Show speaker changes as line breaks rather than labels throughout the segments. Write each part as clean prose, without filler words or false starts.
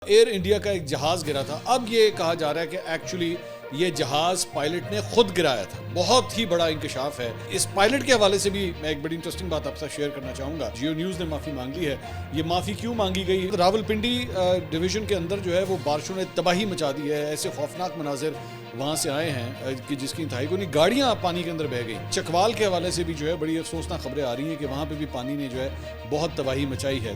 Year India کا ایک جہاز گرا تھا. اب یہ کہا جا رہا ہے کہ ایکچولی یہ جہاز پائلٹ نے خود گرایا تھا. بہت ہی بڑا انکشاف ہے. اس پائلٹ کے حوالے سے بھی میں ایک بڑی انٹرسٹنگ بات آپ سے شیئر کرنا چاہوں گا. جیو نیوز نے معافی مانگ لی ہے. یہ معافی کیوں مانگی گئی؟ راول پنڈی ڈویژن کے اندر جو ہے وہ بارشوں نے تباہی مچا دی ہے. ایسے خوفناک مناظر وہاں سے آئے ہیں کہ جس کی انتہائی کو نہیں. گاڑیاں پانی کے اندر بہہ گئی. چکوال کے حوالے سے بھی جو ہے بڑی افسوسناک خبریں آ رہی ہیں کہ وہاں پہ بھی پانی نے جو ہے بہت تباہی مچائی ہے.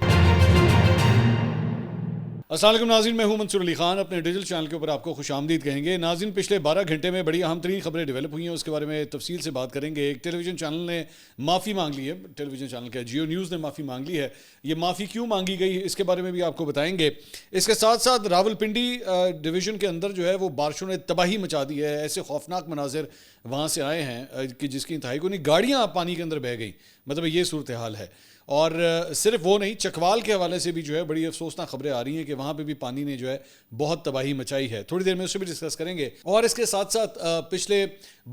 السلام علیکم ناظرین، میں ہوں منصور علی خان. اپنے ڈیجیٹل چینل کے اوپر آپ کو خوش آمدید کہیں گے. ناظرین، پچھلے 12 گھنٹے میں بڑی اہم ترین خبریں ڈیولپ ہوئی ہیں، اس کے بارے میں تفصیل سے بات کریں گے. ایک ٹیلی ویژن چینل نے معافی مانگ لی ہے. ٹیلی ویژن چینل کا جیو نیوز نے معافی مانگ لی ہے. یہ معافی کیوں مانگی گئی اس کے بارے میں بھی آپ کو بتائیں گے. اس کے ساتھ ساتھ راول پنڈی ڈویژن کے اندر جو ہے وہ بارشوں نے تباہی مچا دی ہے. ایسے خوفناک مناظر وہاں سے آئے ہیں کہ جس کی انتہائی کو نہیں. گاڑیاں پانی کے اندر بہہ گئی. مطلب یہ صورتحال ہے. اور صرف وہ نہیں، چکوال کے حوالے سے بھی جو ہے بڑی افسوسناک خبریں آ رہی ہیں کہ وہاں پہ بھی پانی نے جو ہے بہت تباہی مچائی ہے. تھوڑی دیر میں اس سے بھی ڈسکس کریں گے. اور اس کے ساتھ ساتھ پچھلے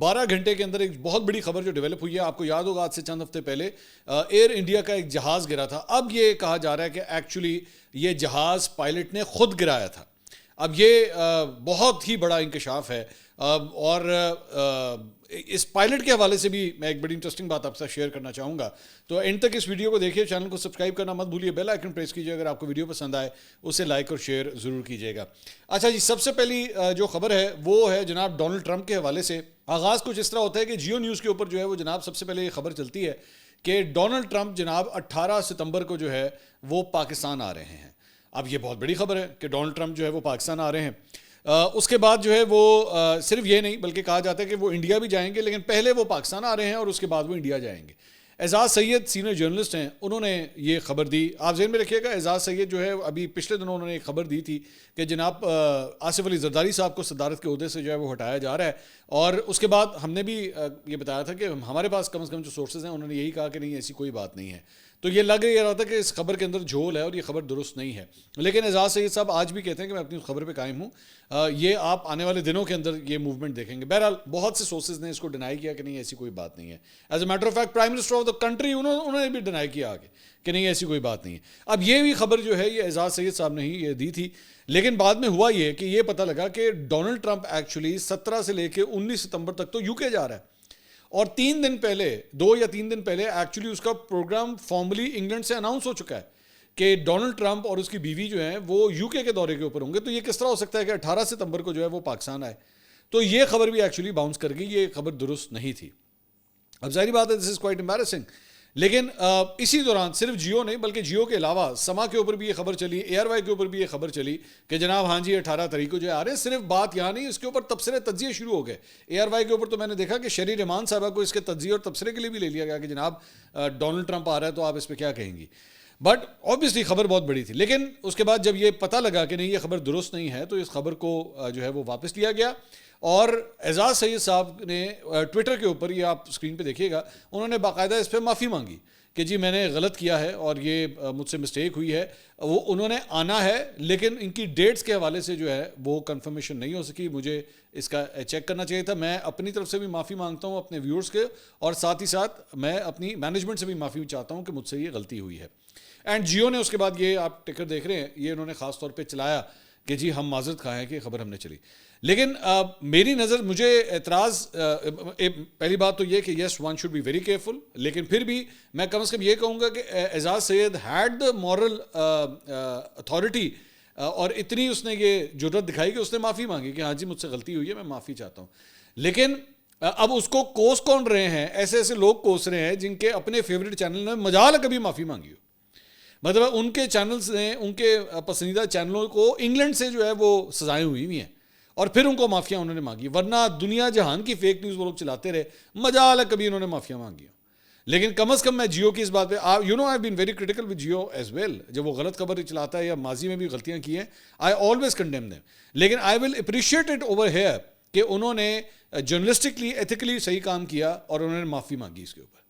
12 گھنٹے کے اندر ایک بہت بڑی خبر جو ڈیولپ ہوئی ہے، آپ کو یاد ہوگا آج سے چند ہفتے پہلے ایئر انڈیا کا ایک جہاز گرا تھا. اب یہ کہا جا رہا ہے کہ ایکچولی یہ جہاز پائلٹ نے خود گرایا تھا. اب یہ بہت ہی بڑا انکشاف ہے. اور اس پائلٹ کے حوالے سے بھی میں ایک بڑی انٹرسٹنگ بات آپ سے شیئر کرنا چاہوں گا. تو اینڈ تک اس ویڈیو کو دیکھیے. چینل کو سبسکرائب کرنا مت بھولیے. بیل آئیکن پریس کیجیے. اگر آپ کو ویڈیو پسند آئے اسے لائک اور شیئر ضرور کیجیے گا. اچھا جی، سب سے پہلی جو خبر ہے وہ ہے جناب ڈونلڈ ٹرمپ کے حوالے سے. آغاز کچھ اس طرح ہوتا ہے کہ جیو نیوز کے اوپر جو ہے وہ جناب سب سے پہلے یہ خبر چلتی ہے کہ ڈونلڈ ٹرمپ جناب 18 ستمبر کو جو ہے وہ پاکستان آ رہے ہیں. اب یہ بہت بڑی خبر ہے کہ ڈونلڈ ٹرمپ جو ہے وہ پاکستان آ رہے ہیں. اس کے بعد جو ہے وہ صرف یہ نہیں بلکہ کہا جاتا ہے کہ وہ انڈیا بھی جائیں گے، لیکن پہلے وہ پاکستان آ رہے ہیں اور اس کے بعد وہ انڈیا جائیں گے. اعزاز سید سینئر جرنلسٹ ہیں، انہوں نے یہ خبر دی. آپ ذہن میں رکھیے گا، اعزاز سید جو ہے ابھی پچھلے دنوں انہوں نے ایک خبر دی تھی کہ جناب آصف علی زرداری صاحب کو صدارت کے عہدے سے جو ہے وہ ہٹایا جا رہا ہے. اور اس کے بعد ہم نے بھی یہ بتایا تھا کہ ہمارے پاس کم از کم جو سورسز ہیں انہوں نے یہی کہا کہ نہیں، ایسی کوئی بات نہیں ہے. تو یہ لگ رہا تھا کہ اس خبر کے اندر جھول ہے اور یہ خبر درست نہیں ہے. لیکن اعزاز سید صاحب آج بھی کہتے ہیں کہ میں اپنی خبر پہ قائم ہوں. یہ آپ آنے والے دنوں کے اندر یہ موومنٹ دیکھیں گے. بہرحال بہت سے سورسز نے اس کو ڈینائی کیا کہ نہیں، ایسی کوئی بات نہیں ہے. As a matter of fact prime minister of the country انہوں نے بھی ڈینائی کیا آگے کہ نہیں، ایسی کوئی بات نہیں ہے. اب یہ بھی خبر جو ہے یہ اعزاز سید صاحب نے ہی یہ دی تھی. لیکن بعد میں ہوا یہ کہ یہ پتہ لگا کہ ڈونلڈ ٹرمپ ایکچولی 17 سے لے کے 19 ستمبر تک تو یو کے جا رہا ہے. اور 3 دن پہلے، 2 یا 3 دن پہلے ایکچولی اس کا پروگرام فارملی انگلینڈ سے اناؤنس ہو چکا ہے کہ ڈونلڈ ٹرمپ اور اس کی بیوی جو ہیں وہ یو کے دورے کے اوپر ہوں گے. تو یہ کس طرح ہو سکتا ہے کہ 18 ستمبر کو جو ہے وہ پاکستان آئے؟ تو یہ خبر بھی ایکچولی باؤنس کر گئی. یہ خبر درست نہیں تھی. اب ظاہری بات ہے دس از کوائٹ امبیرسنگ. لیکن اسی دوران صرف جیو نہیں بلکہ جیو کے علاوہ سما کے اوپر بھی یہ خبر چلی، ایئر وائی کے اوپر بھی یہ خبر چلی کہ جناب ہاں جی 18 تاریخ کو جو ہے آ رہے ہیں. صرف بات یہاں نہیں، اس کے اوپر تبصرے تجزیے شروع ہو گئے. ایئر وائی کے اوپر تو میں نے دیکھا کہ شری رحمان صاحبہ کو اس کے تجزیے اور تبصرے کے لیے بھی لے لیا گیا کہ جناب ڈونلڈ ٹرمپ آ رہا ہے تو آپ اس پہ کیا کہیں گی. بٹ اوبیسلی خبر بہت بڑی تھی. لیکن اس کے بعد جب یہ پتہ لگا کہ نہیں یہ خبر درست نہیں ہے تو اس خبر کو جو ہے وہ واپس لیا گیا. اور اعزاز سید صاحب نے ٹویٹر کے اوپر، یہ آپ اسکرین پہ دیکھیے گا، انہوں نے باقاعدہ اس پہ معافی مانگی کہ جی میں نے غلط کیا ہے اور یہ مجھ سے مسٹیک ہوئی ہے. وہ انہوں نے آنا ہے لیکن ان کی ڈیٹس کے حوالے سے جو ہے وہ کنفرمیشن نہیں ہو سکی. مجھے اس کا چیک کرنا چاہیے تھا. میں اپنی طرف سے بھی معافی مانگتا ہوں اپنے ویورز کے، اور ساتھ ہی ساتھ میں اپنی مینجمنٹ سے بھی معافی چاہتا ہوں کہ مجھ سے یہ غلطی ہوئی ہے. اینڈ جیو نے اس کے بعد یہ آپ ٹکر دیکھ رہے ہیں، یہ انہوں نے خاص طور پہ چلایا کہ جی ہم معذرت خواہ ہیں کہ خبر ہم نے چلی. لیکن میری نظر مجھے اعتراض، پہلی بات تو یہ کہ yes one should be very careful. لیکن پھر بھی میں کم از کم یہ کہوں گا کہ اعزاز سید ہیڈ دا مورل اتھارٹی، اور اتنی اس نے یہ جرات دکھائی کہ اس نے معافی مانگی کہ ہاں جی مجھ سے غلطی ہوئی ہے، میں معافی چاہتا ہوں. لیکن اب اس کو کوس کون رہے ہیں؟ ایسے ایسے لوگ کوس رہے ہیں جن کے اپنے فیوریٹ چینل نے مجال کبھی معافی مانگی ہو. مطلب ان کے چینلز نے، ان کے پسندیدہ چینلوں کو انگلینڈ سے جو ہے وہ سزائیں ہوئی ہیں اور پھر ان کو معافیاں انہوں نے مانگی. ورنہ دنیا جہان کی فیک نیوز وہ لوگ چلاتے رہے، مجال ہے کبھی انہوں نے معافیاں مانگی. لیکن کم از کم میں جیو کی اس بات پہ I been very critical with Geo as well. جب وہ غلط خبر چلاتا ہے یا ماضی میں بھی غلطیاں کی ہیں، آئی آلویز کنڈیم دیم. لیکن I will appreciate it over here کہ انہوں نے جرنلسٹکلی ایتھیکلی صحیح کام کیا اور انہوں نے معافی مانگی اس کے اوپر.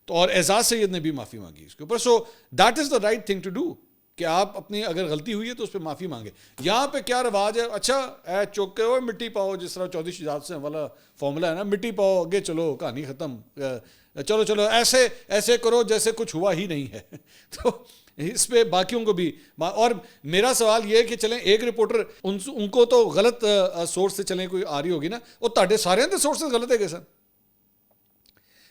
تو اور اعزاز سید نے بھی معافی مانگی اس کے اوپر. So that is the right thing to do کہ آپ اپنی اگر غلطی ہوئی ہے تو اس پہ معافی مانگے. یہاں پہ کیا رواج ہے، اچھا اے چوکے ہو مٹی پاؤ، جس طرح چودھری شہزاد سے والا فارمولا ہے نا، مٹی پاؤ آگے چلو کہانی ختم، چلو ایسے کرو جیسے کچھ ہوا ہی نہیں ہے. تو اس پہ باقیوں کو بھی. اور میرا سوال یہ ہے کہ چلیں ایک رپورٹر ان کو تو غلط سورس سے چلیں کوئی آ رہی ہوگی نا, وہ تاڑے سارے اندر سورسز غلط ہے کہ سر,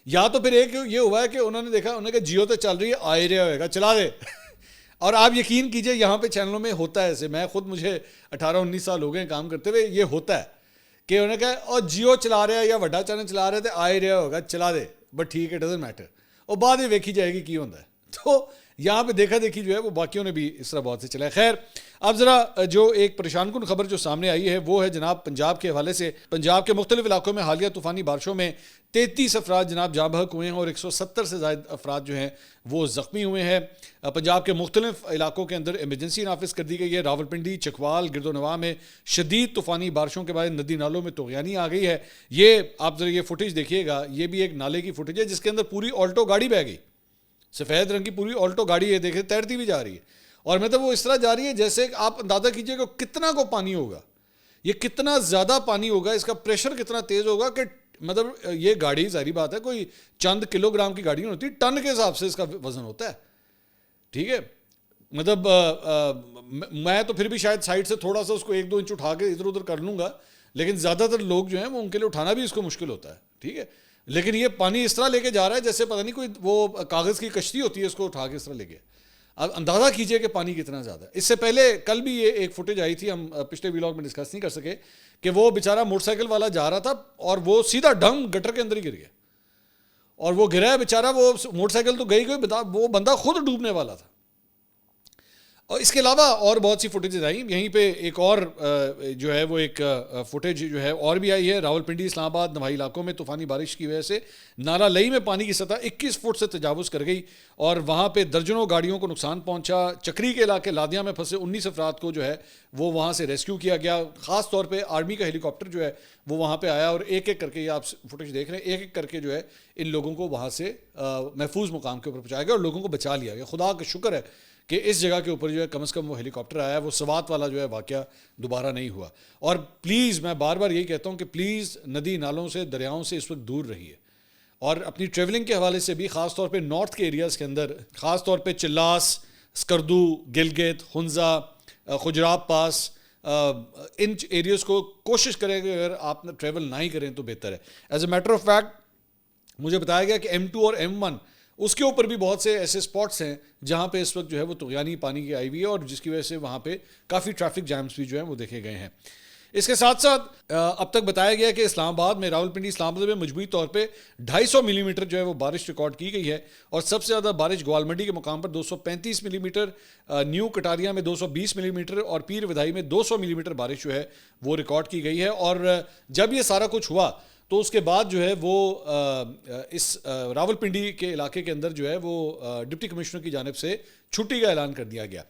یا تو پھر ایک یہ ہوا ہے کہ انہوں نے دیکھا, انہوں نے کہا جیو تو چل رہی ہے, آ رہا ہوئے گا چلا دے. اور آپ یقین کیجئے یہاں پہ چینلوں میں ہوتا ہے ایسے, میں خود مجھے 18-19 سال ہو گئے کام کرتے ہوئے, یہ ہوتا ہے کہ انہوں نے کہا اور جیو چلا رہا ہے یا وڈا چینل چلا رہے تھے, آ رہا ہوگا چلا دے, بٹ ٹھیک ہے ڈزنٹ میٹر, اور بعد میں ویکھی جائے گی کی ہوتا ہے. تو یہاں پہ دیکھا دیکھی جو ہے وہ باقیوں نے بھی اس طرح بہت سے چلا ہے. خیر اب ذرا جو ایک پریشان کن خبر جو سامنے آئی ہے وہ ہے جناب پنجاب کے حوالے سے. پنجاب کے مختلف علاقوں میں حالیہ طوفانی بارشوں میں 33 افراد جناب جاں بحق ہوئے ہیں اور 170 سے زائد افراد جو ہیں وہ زخمی ہوئے ہیں. پنجاب کے مختلف علاقوں کے اندر ایمرجنسی نافذ کر دی گئی ہے. راولپنڈی, چکوال, گرد و نواح میں شدید طوفانی بارشوں کے بعد ندی نالوں میں طغیانی آ گئی ہے. یہ آپ ذرا یہ فوٹیج دیکھیے گا, یہ بھی ایک نالے کی فوٹیج ہے جس کے اندر پوری آلٹو گاڑی بہہ گئی, سفید رنگ کی پوری آلٹو گاڑی ہے, دیکھیں تیرتی بھی جا رہی ہے. اور مطلب وہ اس طرح جا رہی ہے جیسے آپ اندازہ کیجئے کہ کتنا کو پانی ہوگا, یہ کتنا زیادہ پانی ہوگا, اس کا پریشر کتنا تیز ہوگا کہ مطلب یہ گاڑی ظاہری بات ہے کوئی چند کلو گرام کی گاڑی نہیں ہوتی, ٹن کے حساب سے اس کا وزن ہوتا ہے. ٹھیک ہے, مطلب میں تو پھر بھی شاید سائڈ سے تھوڑا سا اس کو 1-2 انچ اٹھا کے ادھر ادھر کر لوں گا, لیکن زیادہ تر لوگ جو ہیں وہ ان کے لیے اٹھانا بھی اس کو مشکل ہوتا ہے. ٹھیک ہے, لیکن یہ پانی اس طرح لے کے جا رہا ہے جیسے پتہ نہیں کوئی وہ کاغذ کی کشتی ہوتی ہے, اس کو اٹھا کے اس طرح لے گیا. اب اندازہ کیجئے کہ پانی کتنا زیادہ ہے. اس سے پہلے کل بھی یہ ایک فوٹیج آئی تھی, ہم پچھلے ویلاگ میں ڈسکس نہیں کر سکے, کہ وہ بیچارہ موٹر سائیکل والا جا رہا تھا اور وہ سیدھا ڈنگ گٹر کے اندر ہی گر گیا, اور وہ گرا ہے بیچارہ, وہ موٹر سائیکل تو گئی وہ بندہ خود ڈوبنے والا تھا. اور اس کے علاوہ اور بہت سی فوٹیجز آئیں. یہیں پہ ایک اور جو ہے وہ ایک فوٹیج جو ہے اور بھی آئی ہے. راولپنڈی, اسلام آباد, نواحی علاقوں میں طوفانی بارش کی وجہ سے نالا لئی میں پانی کی سطح 21 فٹ سے تجاوز کر گئی اور وہاں پہ درجنوں گاڑیوں کو نقصان پہنچا. چکری کے علاقے لادیاں میں پھنسے 19 افراد کو جو ہے وہ وہاں سے ریسکیو کیا گیا. خاص طور پہ آرمی کا ہیلی کاپٹر جو ہے وہ وہاں پہ آیا اور ایک ایک کر کے, یہ آپ فوٹیج دیکھ رہے ہیں, ایک ایک کر کے جو ہے ان لوگوں کو وہاں سے محفوظ مقام کے اوپر پہنچایا گیا اور لوگوں کو بچا لیا گیا. خدا کا شکر ہے کہ اس جگہ کے اوپر جو ہے کم از کم وہ ہیلی کاپٹر آیا, وہ سوات والا جو ہے واقعہ دوبارہ نہیں ہوا. اور پلیز میں بار بار یہی کہتا ہوں کہ پلیز ندی نالوں سے, دریاؤں سے اس وقت دور رہیے, اور اپنی ٹریولنگ کے حوالے سے بھی خاص طور پہ نارتھ کے ایریاز کے اندر, خاص طور پہ چلاس, اسکردو, گلگت, ہنزا, خجراب پاس, ان ایریاز کو کوشش کریں کہ اگر آپ ٹریول نہ ہی کریں تو بہتر ہے. As a matter of fact مجھے بتایا گیا کہ M2 اور M1 اس کے اوپر بھی بہت سے ایسے سپاٹس ہیں جہاں پہ اس وقت جو ہے وہ طغیانی پانی کی آئی ہوئی ہے, اور جس کی وجہ سے وہاں پہ کافی ٹریفک جیمز بھی جو ہیں وہ دیکھے گئے ہیں. اس کے ساتھ ساتھ اب تک بتایا گیا کہ اسلام آباد میں, راولپنڈی, اسلام آباد میں مجموعی طور پہ 250 ملی میٹر جو ہے وہ بارش ریکارڈ کی گئی ہے, اور سب سے زیادہ بارش گوالمنڈی کے مقام پر 235 ملی میٹر, نیو کٹاریا میں 220 ملی میٹر اور پیر ودائی میں 200 ملی میٹر بارش جو ہے وہ ریکارڈ کی گئی ہے. اور جب یہ سارا کچھ ہوا تو اس کے بعد جو ہے وہ اس راولپنڈی کے علاقے کے اندر جو ہے وہ ڈپٹی کمشنر کی جانب سے چھٹی کا اعلان کر دیا گیا.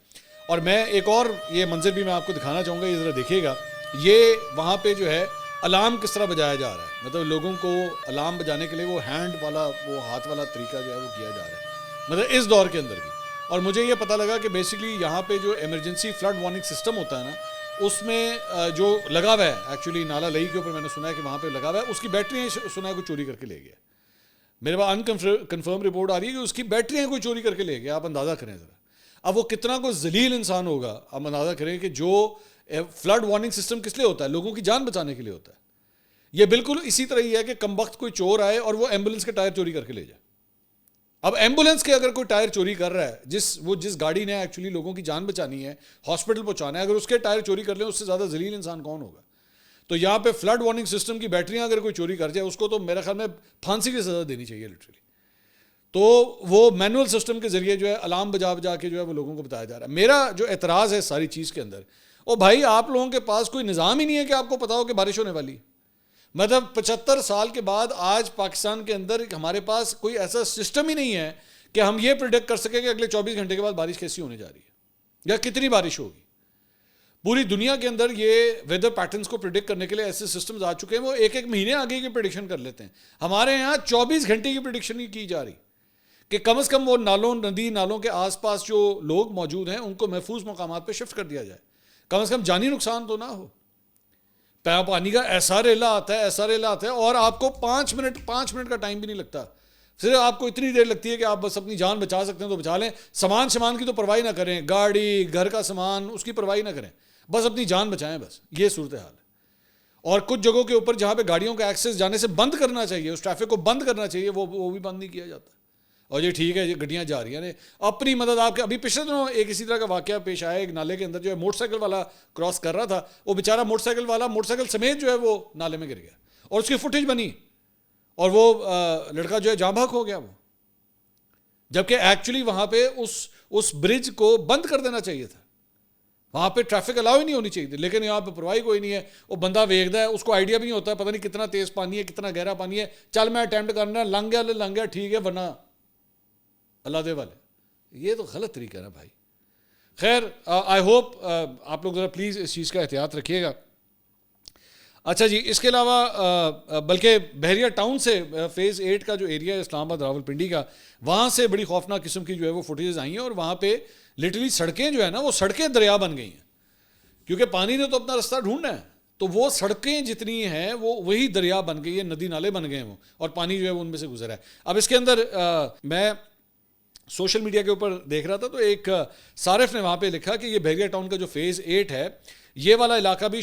اور میں ایک اور یہ منظر بھی میں آپ کو دکھانا چاہوں گا, یہ ذرا دیکھیے گا, یہ وہاں پہ جو ہے الارم کس طرح بجایا جا رہا ہے. مطلب لوگوں کو الارم بجانے کے لیے وہ ہینڈ والا, وہ ہاتھ والا طریقہ جو ہے وہ کیا جا رہا ہے, مطلب اس دور کے اندر بھی. اور مجھے یہ پتہ لگا کہ بیسکلی یہاں پہ جو ایمرجنسی فلڈ وارننگ سسٹم ہوتا ہے نا, اس میں جو لگا ہوا ہے ایکچولی نالا لئی کے اوپر, میں نے سنا ہے کہ وہاں پہ لگا ہوا ہے, اس کی بیٹریاں سنا ہے کوئی چوری کر کے لے گیا. میرے پاس کنفرم رپورٹ آ رہی ہے کہ اس کی بیٹریاں کوئی چوری کر کے لے گیا. آپ اندازہ کریں ذرا, اب وہ کتنا کوئی ذلیل انسان ہوگا. آپ اندازہ کریں کہ جو فلڈ وارننگ سسٹم کس لیے ہوتا ہے, لوگوں کی جان بچانے کے لیے ہوتا ہے. یہ بالکل اسی طرح ہی ہے کہ کم وقت کوئی چور آئے اور وہ ایمبولینس کے ٹائر چوری کر کے لے جائے. اب ایمبولینس کے اگر کوئی ٹائر چوری کر رہا ہے, جس گاڑی نے ایکچولی لوگوں کی جان بچانی ہے, ہاسپٹل پہنچانا ہے, اگر اس کے ٹائر چوری کر لیں, اس سے زیادہ ذلیل انسان کون ہوگا. تو یہاں پہ فلڈ وارننگ سسٹم کی بیٹریاں اگر کوئی چوری کر جائے, اس کو تو میرے خیال میں پھانسی کی سزا دینی چاہیے لٹرلی. تو وہ مینول سسٹم کے ذریعے جو ہے الارم بجا بجا کے جو ہے وہ لوگوں کو بتایا جا رہا ہے. میرا جو اعتراض ہے ساری چیز کے اندر, او بھائی آپ لوگوں کے پاس کوئی نظام ہی نہیں ہے کہ آپ کو پتا ہو کہ بارش ہونے والی. مطلب 75 سال کے بعد آج پاکستان کے اندر ہمارے پاس کوئی ایسا سسٹم ہی نہیں ہے کہ ہم یہ پریڈکٹ کر سکیں کہ اگلے 24 گھنٹے کے بعد بارش کیسی ہونے جا رہی ہے یا کتنی بارش ہوگی. پوری دنیا کے اندر یہ ویدر پیٹرنز کو پریڈکٹ کرنے کے لیے ایسے سسٹمز آ چکے ہیں, وہ ایک ایک مہینے آگے کی پریڈکشن کر لیتے ہیں. ہمارے یہاں 24 گھنٹے کی پریڈکشن ہی کی جا رہی کہ کم از کم وہ نالوں, ندی نالوں کے آس پاس جو لوگ موجود ہیں ان کو محفوظ مقامات پہ شفٹ کر دیا جائے, کم از کم جانی نقصان تو نہ ہو. پانی کا ایسا ریلا آتا ہے, اور آپ کو 5 منٹ کا ٹائم بھی نہیں لگتا صرف آپ کو اتنی دیر لگتی ہے کہ آپ بس اپنی جان بچا سکتے ہیں تو بچا لیں. سامان کی تو پرواہ نہ کریں, گاڑی گھر کا سامان اس کی پرواہ نہ کریں, بس اپنی جان بچائیں. بس یہ صورتحال ہے. اور کچھ جگہوں کے اوپر جہاں پہ گاڑیوں کا ایکسیس جانے سے بند کرنا چاہیے, اس ٹریفک کو بند کرنا چاہیے, وہ بھی بند نہیں کیا جاتا. اور یہ ٹھیک ہے, یہ گڈیاں جا رہی ہیں اپنی مدد. آپ کے ابھی پچھلے دنوں ایک اسی طرح کا واقعہ پیش آیا, ایک نالے کے اندر جو ہے موٹر سائیکل والا کراس کر رہا تھا, وہ بیچارہ موٹر سائیکل والا موٹر سائیکل سمیت جو ہے وہ نالے میں گر گیا, اور اس کی فوٹیج بنی, اور وہ لڑکا جو ہے جاں بحق ہو گیا وہ. جبکہ ایکچولی وہاں پہ اس برج کو بند کر دینا چاہیے تھا, وہاں پہ ٹریفک الاؤ ہی نہیں ہونی چاہیے تھی, لیکن یہاں پہ پرواہی کوئی نہیں ہے. وہ بندہ ویکھدا ہے, اس کو آئیڈیا بھی نہیں ہوتا ہے, پتہ نہیں کتنا تیز پانی ہے, کتنا گہرا پانی ہے, چل میں اٹیمپٹ کرنا, لنگ گیا ٹھیک ہے, ورنہ اللہ دے والے. یہ تو غلط طریقہ ہے نا بھائی. خیر, آئی ہوپ آپ لوگ ذرا پلیز اس چیز کا احتیاط رکھیے گا. اچھا جی, اس کے علاوہ بلکہ بحریہ ٹاؤن سے فیز 8 کا جو ایریا ہے اسلام آباد راولپنڈی کا, وہاں سے بڑی خوفناک قسم کی جو ہے وہ فوٹیجز آئی ہیں, اور وہاں پہ لٹرلی سڑکیں جو ہے نا وہ سڑکیں دریا بن گئی ہیں, کیونکہ پانی نے تو اپنا رستہ ڈھونڈنا ہے. تو وہ سڑکیں جتنی ہیں وہ وہی دریا بن گئی ہیں, ندی نالے بن گئے ہیں وہ, اور پانی جو ہے وہ ان میں سے گزرا ہے. اب اس کے اندر میں سوشل میڈیا کے اوپر دیکھ رہا تھا, تو ایک صارف نے وہاں پہ لکھا کہ یہ بحریہ ٹاؤن کا جو فیز 8 ہے, یہ والا علاقہ بھی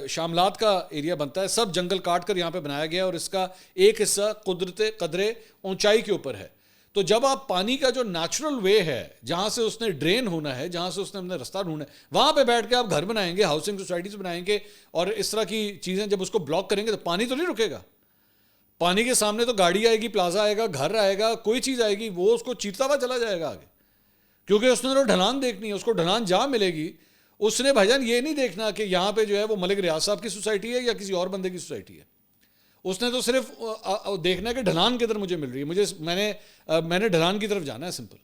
شاملات کا ایریا بنتا ہے, سب جنگل کاٹ کر یہاں پہ بنایا گیا, اور اس کا ایک حصہ قدرے اونچائی کے اوپر ہے. تو جب آپ پانی کا جو نیچرل وے ہے, جہاں سے اس نے ڈرین ہونا ہے, جہاں سے اس نے اپنا رستہ ڈھونڈنا ہے, وہاں پہ بیٹھ کے آپ گھر بنائیں گے, ہاؤسنگ سوسائٹیز بنائیں گے, اور اس طرح کی چیزیں جب اس کو بلاک کریں گے تو پانی تو نہیں رکے گا. پانی کے سامنے تو گاڑی آئے گی, پلازا آئے گا, گھر آئے گا, کوئی چیز آئے گی, وہ اس کو چیرتا ہوا چلا جائے گا آگے, کیونکہ اس نے تو ڈھلان دیکھنی ہے, اس کو ڈھلان جہاں ملے گی. اس نے بھائی جان یہ نہیں دیکھنا کہ یہاں پہ جو ہے وہ ملک ریاض صاحب کی سوسائٹی ہے یا کسی اور بندے کی سوسائٹی ہے. اس نے تو صرف دیکھنا ہے کہ ڈھلان کدھر مجھے مل رہی ہے, میں نے ڈھلان کی طرف جانا ہے, سمپل.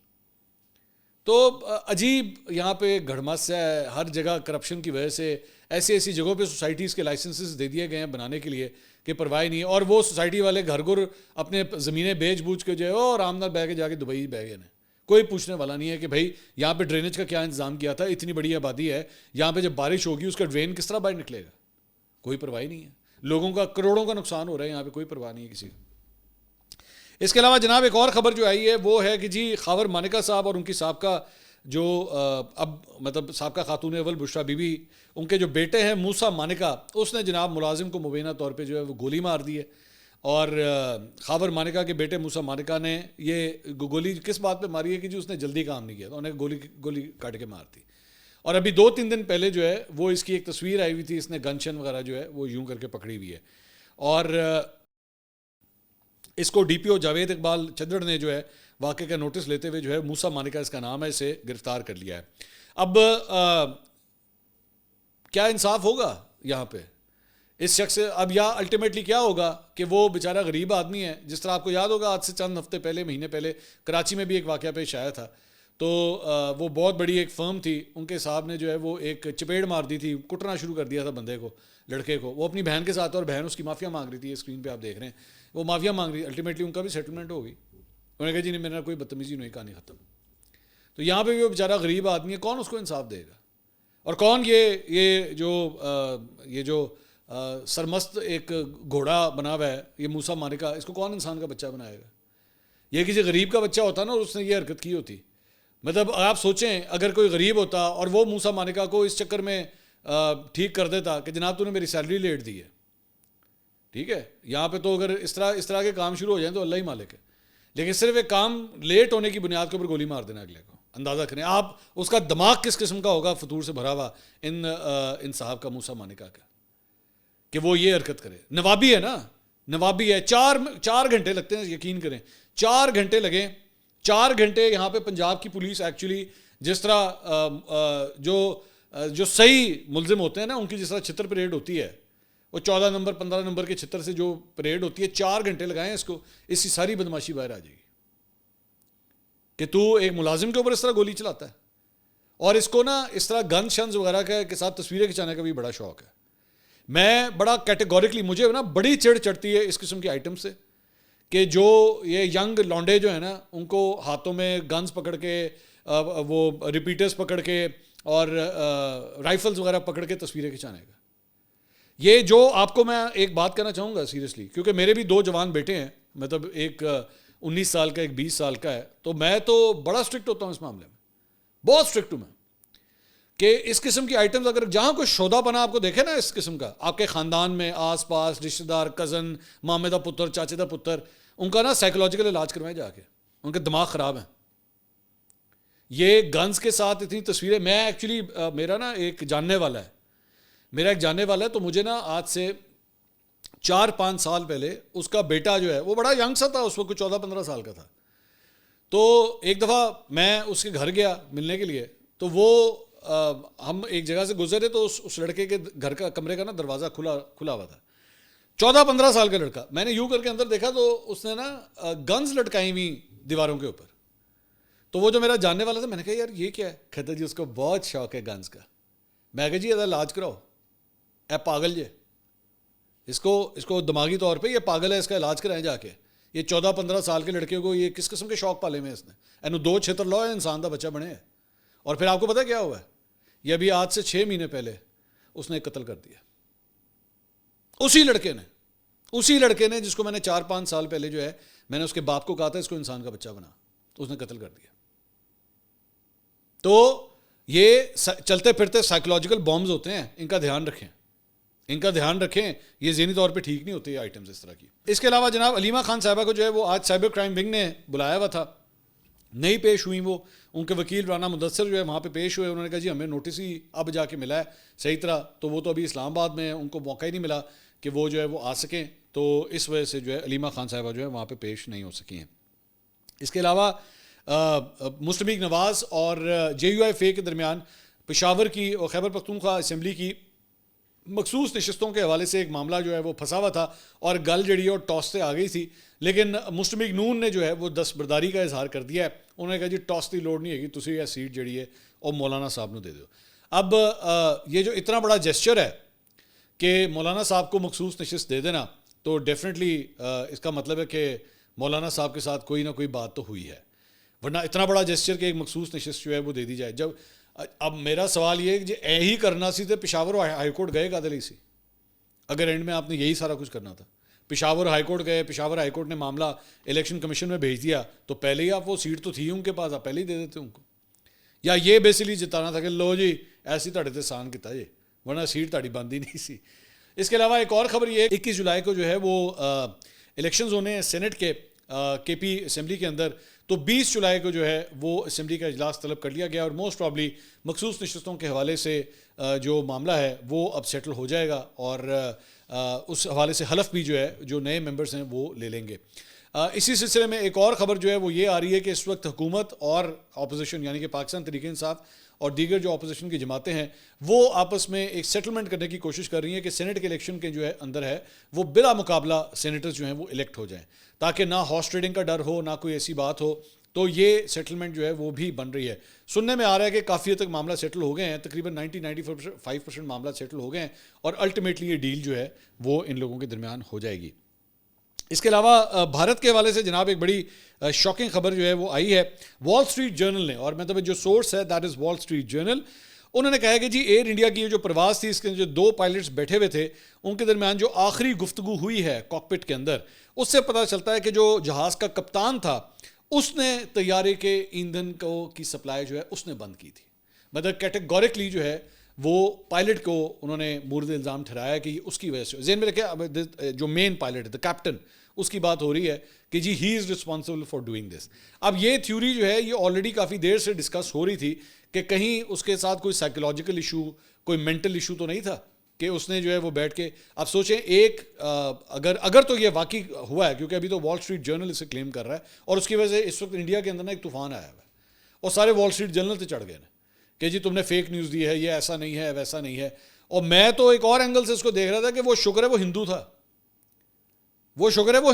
تو عجیب یہاں پہ گھڑمس ہے, ہر جگہ کرپشن کی وجہ سے ایسی جگہوں پہ سوسائٹیز کے لائسنسز دے دیے گئے ہیں بنانے کے لیے کہ پرواہ نہیں ہے, اور وہ سوسائٹی والے گھر اپنے زمینیں بیچ بوجھ کے جو ہے اور آرام نال بہ کے جا کے دبئی بہ گئے ہیں. کوئی پوچھنے والا نہیں ہے کہ بھائی یہاں پہ ڈرینیج کا کیا انتظام کیا تھا, اتنی بڑی آبادی ہے, یہاں پہ جب بارش ہوگی اس کا ڈرین کس طرح باہر نکلے گا, کوئی پرواہ نہیں ہے. لوگوں کا کروڑوں کا نقصان ہو رہا ہے, یہاں پہ کوئی پرواہ نہیں ہے کسی کا. اس کے علاوہ جناب ایک اور خبر جو آئی ہے وہ ہے کہ جی خاور مانیکا صاحب اور ان کی سابقہ جو اب مطلب سابقہ خاتون اول بشرا بی بی, ان کے جو بیٹے ہیں موسیٰ مانیکا, اس نے جناب ملازم کو مبینہ طور پہ جو ہے وہ گولی مار دی ہے. اور خاور مانیکا کے بیٹے موسیٰ مانیکا نے یہ گولی کس بات پہ ماری ہے کہ جی اس نے جلدی کام نہیں کیا, تو انہیں گولی کاٹ کے مار دی. اور ابھی 2-3 دن پہلے جو ہے وہ اس کی ایک تصویر آئی ہوئی تھی, اس نے گنشن وغیرہ جو ہے وہ یوں کر کے پکڑی ہوئی ہے, اور اس کو ڈی پی او جاوید اقبال چدڑ نے جو ہے واقعے کا نوٹس لیتے ہوئے جو ہے موسیٰ مانیکا اس کا نام ہے, اسے گرفتار کر لیا ہے. اب کیا انصاف ہوگا یہاں پہ اس شخص سے؟ اب یا الٹیمیٹلی کیا ہوگا کہ وہ بیچارہ غریب آدمی ہے, جس طرح آپ کو یاد ہوگا آج سے چند ہفتے پہلے, مہینے پہلے کراچی میں بھی ایک واقعہ پیش آیا تھا. تو وہ بہت بڑی ایک فرم تھی, ان کے صاحب نے جو ہے وہ ایک چپیڑ مار دی تھی, کٹنا شروع کر دیا تھا بندے کو, لڑکے کو. وہ اپنی بہن کے ساتھ, اور بہن اس کی معافیا مانگ رہی تھی, اسکرین پہ آپ دیکھ رہے ہیں وہ معافیا مانگ رہی. الٹیمیٹلی ان کا بھی سیٹلمنٹ ہو گئی, انہوں نے کہا جی نہیں میرا کوئی بدتمیزی نہیں, کہانی ختم. تو یہاں پہ بھی وہ بیچارہ غریب آدمی ہے, کون اس کو انصاف دے گا؟ اور کون یہ جو سرمست ایک گھوڑا بنا ہوا ہے یہ موسیٰ مانیکا, اس کو کون انسان کا بچہ بنائے گا؟ یہ کسی غریب کا بچہ ہوتا نا اور اس نے یہ حرکت کی ہوتی. مطلب آپ سوچیں اگر کوئی غریب ہوتا اور وہ موسیٰ مانیکا کو اس چکر میں ٹھیک کر دیتا کہ جناب تو نے میری سیلری لیٹ دی ہے, ٹھیک ہے, یہاں پہ تو اگر اس طرح کے کام شروع ہو جائیں تو اللہ ہی مالک ہے. لیکن صرف ایک کام لیٹ ہونے کی بنیاد کے اوپر گولی مار دینا اگلے کو, اندازہ کریں آپ اس کا دماغ کس قسم کا ہوگا فتور سے بھرا ہوا ان صاحب کا موسیٰ مانیکا کا, کہ وہ یہ حرکت کرے. نوابی ہے نا, نوابی ہے. 4 گھنٹے لگتے ہیں, یقین کریں 4 گھنٹے لگیں. 4 گھنٹے یہاں پہ پنجاب کی پولیس ایکچولی جس طرح جو صحیح ملزم ہوتے ہیں نا ان کی جس طرح چھتر پریڈ ہوتی ہے, وہ 14 نمبر 15 نمبر کے چھتر سے جو پریڈ ہوتی ہے, 4 گھنٹے لگائیں اس کو, اس کی ساری بدماشی باہر آ جائے گی کہ تو ایک ملازم کے اوپر اس طرح گولی چلاتا ہے. اور اس کو نا اس طرح گن شنز وغیرہ کے ساتھ تصویریں کھنچانے کا بھی بڑا شوق ہے. میں بڑا کیٹیگوریکلی, مجھے نا بڑی چڑ چڑھتی ہے اس قسم کی آئٹم سے کہ جو یہ ینگ لونڈے جو ہیں نا ان کو ہاتھوں میں گنز پکڑ کے, وہ ریپیٹرز پکڑ کے اور رائفلز وغیرہ پکڑ کے تصویریں کھنچانے کا. یہ جو آپ کو میں ایک بات کہنا چاہوں گا سیریسلی, کیونکہ میرے بھی 2 جوان بیٹے ہیں, مطلب ایک 19 سال کا ایک 20 سال کا ہے. تو میں تو بڑا اسٹرکٹ ہوتا ہوں اس معاملے میں, بہت اسٹرکٹ ہوں میں, کہ اس قسم کی آئٹمز اگر جہاں کوئی شودا پنا آپ کو دیکھے نا اس قسم کا آپ کے خاندان میں آس پاس رشتہ دار کزن مامے دا پتر چاچے دا پتر, ان کا نا سائیکولوجیکل علاج کروائیں جا کے, ان کے دماغ خراب ہیں. یہ گنز کے ساتھ اتنی تصویریں, میں ایکچولی میرا نا ایک جاننے والا ہے, تو مجھے نا آج سے 4-5 سال پہلے اس کا بیٹا جو ہے وہ بڑا ینگ سا تھا, اس وقت 14-15 سال کا تھا. تو ایک دفعہ میں اس کے گھر گیا ملنے کے لیے, تو وہ ہم ایک جگہ سے گزرے تو اس لڑکے کے گھر کا کمرے کا نا دروازہ کھلا ہوا تھا. 14-15 سال کا لڑکا, میں نے یوں کر کے اندر دیکھا تو اس نے نا گنز لٹکائی ہوئی دیواروں کے اوپر. تو وہ جو میرا جاننے والا تھا, میں نے کہا یار یہ کیا ہے؟ کہتا جی اس کو بہت شوق ہے گنز کا. میں کہا جی یہ علاج کراؤ, اے پاگل جی, اس کو دماغی طور پہ یہ پاگل ہے, اس کا علاج کرائیں جا کے. یہ 14-15 سال کے لڑکے کو یہ کس قسم کے شوق پالے میں اس نے, اینو 2 چھتر لو ہے انسان دا بچہ بنے ہے. اور پھر آپ کو پتہ کیا ہوا ہے, یہ ابھی آج سے 6 مہینے پہلے اس نے قتل کر دیا. اسی لڑکے نے جس کو میں نے 4-5 سال پہلے جو ہے میں نے اس کے باپ کو کہا تھا اس کو انسان کا بچہ بنا, اس نے قتل کر دیا. تو یہ چلتے پھرتے سائیکولوجیکل بامز ہوتے ہیں, ان کا دھیان رکھیں, یہ ذہنی طور پہ ٹھیک نہیں ہوتے یہ آئٹمز اس طرح کی. اس کے علاوہ جناب علیمہ خان صاحبہ کو جو ہے وہ آج سائبر کرائم ونگ نے بلایا ہوا تھا, نہیں پیش ہوئی. وہ ان کے وکیل رانا مدثر جو ہے وہاں پہ پیش ہوئے, انہوں نے کہا جی ہمیں نوٹس ہی اب جا کے ملا ہے صحیح طرح, تو وہ تو ابھی اسلام آباد میں ہیں, ان کو موقع ہی نہیں ملا کہ وہ جو ہے وہ آ سکیں, تو اس وجہ سے جو ہے علیمہ خان صاحبہ جو ہے وہاں پہ پیش نہیں ہو سکی ہیں. اس کے علاوہ مسلم لیگ نواز اور JUIF کے درمیان پشاور کی اور خیبر پختونخوا اسمبلی کی مخصوص نشستوں کے حوالے سے ایک معاملہ جو ہے وہ پھنسا ہوا تھا, اور گل جڑی ہے اور ٹاس سے آ گئی تھی, لیکن مسلم لیگ نون نے جو ہے وہ دستبرداری کا اظہار کر دیا ہے. انہوں نے کہا جی ٹاس کی لوڑ نہیں ہے گی, تسی یہ سیٹ جڑی ہے اور مولانا صاحب نے دے دو. اب یہ جو اتنا بڑا جیسچر ہے کہ مولانا صاحب کو مخصوص نشست دے دینا, تو ڈیفینیٹلی اس کا مطلب ہے کہ مولانا صاحب کے ساتھ کوئی نہ کوئی بات تو ہوئی ہے, ورنہ اتنا بڑا جیسچر کہ ایک مخصوص نشست جو ہے وہ دے دی جائے. اب میرا سوال یہ ہے کہ اے ہی کرنا سی تو پشاور ہائی کورٹ گئے کا دلی سی, اگر اینڈ میں آپ نے یہی سارا کچھ کرنا تھا. پشاور ہائی کورٹ گئے, پشاور ہائی کورٹ نے معاملہ الیکشن کمیشن میں بھیج دیا, تو پہلے ہی آپ وہ سیٹ تو تھی ان کے پاس, آپ پہلے ہی دے دیتے ان کو. یا یہ بیسیکلی جتانا تھا کہ لو جی ایسی تاڑے تے سان کیتا جی, ورنہ سیٹ تاڑی بندی نہیں سی. اس کے علاوہ ایک اور خبر یہ ہے, 21 جولائی کو جو ہے وہ الیکشنز ہونے ہیں سینٹ کے KP اسمبلی کے اندر, تو 20 جولائی کو جو ہے وہ اسمبلی کا اجلاس طلب کر لیا گیا, اور موسٹ پرابلی مخصوص نشستوں کے حوالے سے جو معاملہ ہے وہ اب سیٹل ہو جائے گا, اور اس حوالے سے حلف بھی جو ہے جو نئے ممبرز ہیں وہ لے لیں گے. اسی سلسلے میں ایک اور خبر جو ہے وہ یہ آ رہی ہے کہ اس وقت حکومت اور اپوزیشن یعنی کہ پاکستان تحریک انصاف اور دیگر جو اپوزیشن کی جماعتیں ہیں وہ آپس میں ایک سیٹلمنٹ کرنے کی کوشش کر رہی ہیں کہ سینٹ کے الیکشن کے جو ہے اندر ہے وہ بلا مقابلہ سینیٹرز جو ہیں وہ الیکٹ ہو جائیں, تاکہ نہ ہارس ٹریڈنگ کا ڈر ہو, نہ کوئی ایسی بات ہو. تو یہ سیٹلمنٹ جو ہے وہ بھی بن رہی ہے. سننے میں آ رہا ہے کہ کافی حد تک معاملہ سیٹل ہو گئے ہیں, تقریباً 90-95% معاملہ سیٹل ہو گئے ہیں, اور الٹیمیٹلی یہ ڈیل جو ہے وہ ان لوگوں کے درمیان ہو جائے گی. اس کے علاوہ بھارت کے حوالے سے جناب ایک بڑی شاکنگ خبر جو ہے وہ آئی ہے وال اسٹریٹ جرنل نے, اور مطلب جو سورس ہے دیٹ از وال اسٹریٹ جرنل. انہوں نے کہا ہے کہ جی ایئر انڈیا کی جو پرواز تھی اس کے جو 2 پائلٹس بیٹھے ہوئے تھے ان کے درمیان جو آخری گفتگو ہوئی ہے کاکپٹ کے اندر, اس سے پتہ چلتا ہے کہ جو جہاز کا کپتان تھا اس نے طیارے کے ایندھن کی سپلائی جو ہے اس نے بند کی تھی. مطلب کیٹیگورکلی جو ہے وہ پائلٹ کو انہوں نے مورد الزام ٹھہرایا کہ یہ اس کی وجہ سے. ذہن میں رکھے جو مین پائلٹ ہے دا کیپٹن, اس کی بات ہو رہی ہے کہ جی he is responsible for doing this. اب یہ تھیوری جو ہے یہ آلریڈی کافی دیر سے ڈسکس ہو رہی تھی کہ کہیں اس کے ساتھ کوئی سائیکولوجیکل ایشو, کوئی مینٹل ایشو تو نہیں تھا کہ اس نے جو ہے وہ بیٹھ کے. اب سوچیں ایک اگر تو یہ واقعی ہوا ہے, کیونکہ ابھی تو وال اسٹریٹ جرنل اسے کلیم کر رہا ہے, اور اس کی وجہ سے اس وقت انڈیا کے اندر نا ایک طوفان آیا ہوا ہے, اور سارے وال اسٹریٹ جرنل سے چڑھ گئے نا کہ جی تم نے فیک نیوز دی ہے, یہ ایسا نہیں ہے ویسا نہیں ہے. اور میں تو ایک اور اینگل سے اس کو دیکھ رہا تھا کہ وہ شکر ہے وہ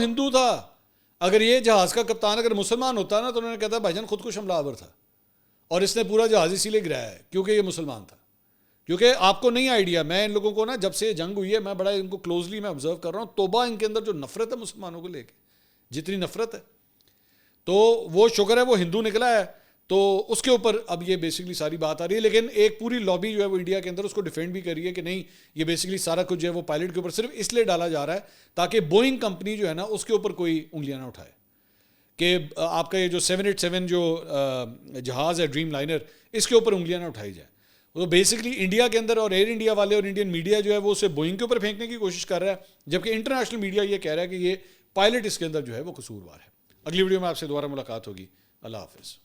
ہندو تھا, اگر یہ جہاز کا کپتان اگر مسلمان ہوتا نا تو انہوں نے کہتا بھائی جان خود کو حملہ آور تھا, اور اس نے پورا جہاز اسی لیے گرایا ہے کیونکہ یہ مسلمان تھا. کیونکہ آپ کو نہیں آئیڈیا, میں ان لوگوں کو نا جب سے جنگ ہوئی ہے میں بڑا ان کو کلوزلی میں آبزرو کر رہا ہوں, توبہ ان کے اندر جو نفرت ہے مسلمانوں کو لے کے, جتنی نفرت ہے, تو وہ شکر ہے وہ ہندو نکلا ہے. تو اس کے اوپر اب یہ بیسکلی ساری بات آ رہی ہے, لیکن ایک پوری لابی جو ہے وہ انڈیا کے اندر اس کو ڈیفینڈ بھی کر رہی ہے کہ نہیں یہ بیسکلی سارا کچھ جو ہے وہ پائلٹ کے اوپر صرف اس لیے ڈالا جا رہا ہے تاکہ بوئنگ کمپنی جو ہے نا اس کے اوپر کوئی انگلیاں نہ اٹھائے, کہ آپ کا یہ جو 787 جو جہاز ہے ڈریم لائنر، اس کے اوپر انگلیاں نہ اٹھائی جائیں. وہ بیسکلی انڈیا کے اندر اور ایئر انڈیا والے اور انڈین میڈیا جو ہے وہ اسے بوئنگ کے اوپر پھینکنے کی کوشش کر رہا ہے، جبکہ انٹرنیشنل میڈیا یہ کہہ رہا ہے کہ یہ پائلٹ اس کے اندر جو ہے وہ قصوروار ہے. اگلی ویڈیو میں آپ سے دوبارہ ملاقات ہوگی. اللہ حافظ.